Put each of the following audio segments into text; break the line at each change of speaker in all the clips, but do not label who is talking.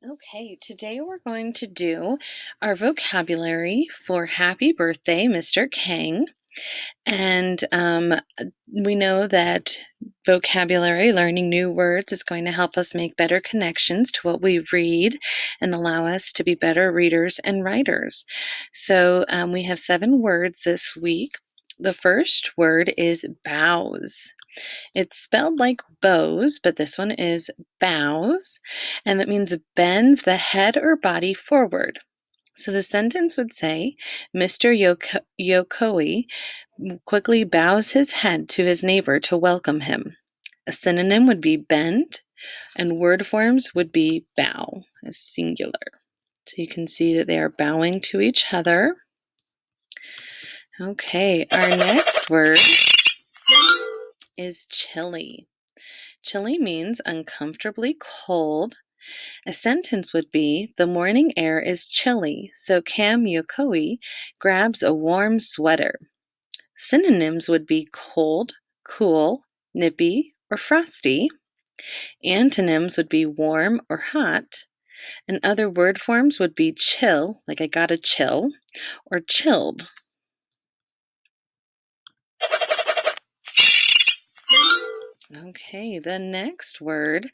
Okay, today we're going to do our vocabulary for Happy Birthday, Mr. Kang. And we know that vocabulary, learning new words, is going to help us make better connections to what we read and allow us to be better readers and writers. So we have 7 words this week. The first word is bows. It's spelled like bows, but this one is bows, and that means bends the head or body forward. So the sentence would say, Mr. Yokoi quickly bows his head to his neighbor to welcome him. A synonym would be bend, and word forms would be bow, as singular. So you can see that they are bowing to each other. Okay, our next word is chilly. Chilly means uncomfortably cold. A sentence would be, the morning air is chilly, so Cam Yokoi grabs a warm sweater. Synonyms would be cold, cool, nippy, or frosty. Antonyms would be warm or hot. And other word forms would be chill, like I got a chill, or chilled. Okay, the next word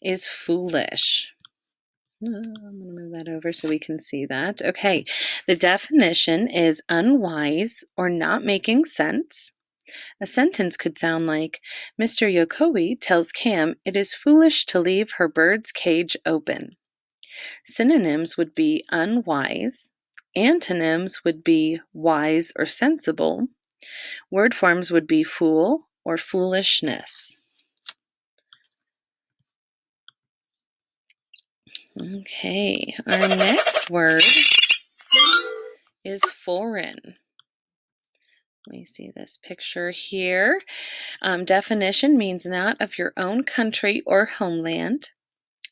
is foolish. I'm going to move that over so we can see that. Okay, the definition is unwise or not making sense. A sentence could sound like, Mr. Yokoi tells Cam it is foolish to leave her bird's cage open. Synonyms would be unwise. Antonyms would be wise or sensible. Word forms would be fool or foolishness. Okay, our next word is foreign. Let me see this picture here. Definition means not of your own country or homeland.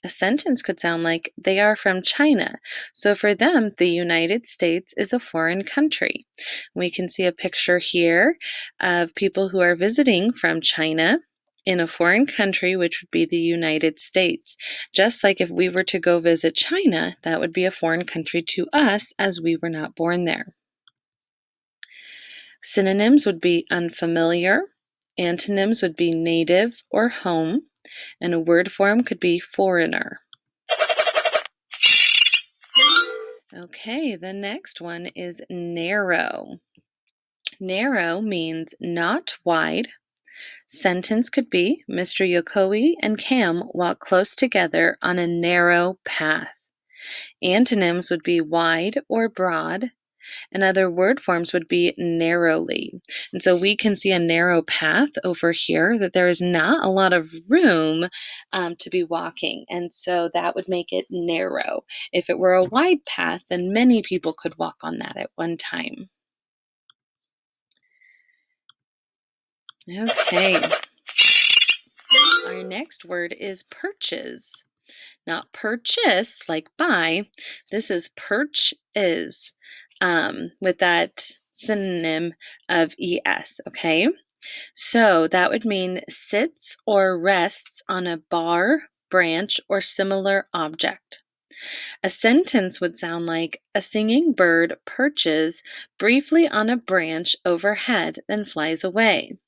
A sentence could sound like, they are from China, so for them, the United States is a foreign country. We can see a picture here of people who are visiting from China in a foreign country, which would be the United States. Just like if we were to go visit China, that would be a foreign country to us as we were not born there. Synonyms would be unfamiliar. Antonyms would be native or home. And a word form could be foreigner. Okay, the next one is narrow. Narrow means not wide. Sentence could be, Mr. Yokoi and Cam walk close together on a narrow path. Antonyms would be wide or broad, and other word forms would be narrowly. And so we can see a narrow path over here, that there is not a lot of room to be walking. And so that would make it narrow. If it were a wide path, then many people could walk on that at one time. Okay. Our next word is perches. Not purchase, like buy. This is perch is, with that synonym of es, okay? So that would mean sits or rests on a bar, branch, or similar object. A sentence would sound like, a singing bird perches briefly on a branch overhead, then flies away.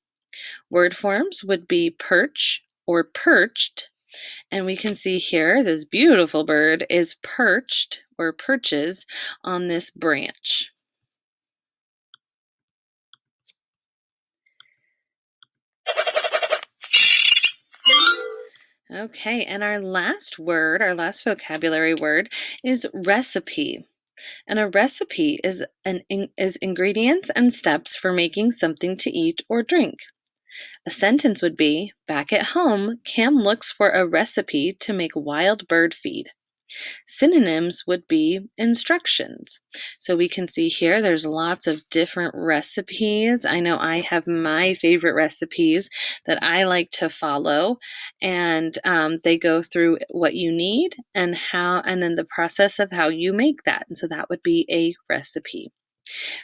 Word forms would be perch or perched. And we can see here, this beautiful bird is perched or perches on this branch. Okay, and our last word, our last vocabulary word is recipe. And a recipe is ingredients and steps for making something to eat or drink. A sentence would be, back at home, Cam looks for a recipe to make wild bird feed. Synonyms would be instructions. So we can see here there's lots of different recipes. I know I have my favorite recipes that I like to follow, and they go through what you need and how, and then the process of how you make that. And so that would be a recipe.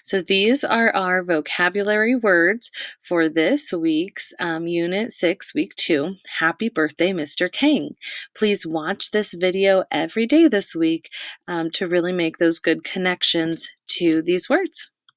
So these are our vocabulary words for this week's Unit 6, Week 2, Happy Birthday, Mr. Kang. Please watch this video every day this week to really make those good connections to these words.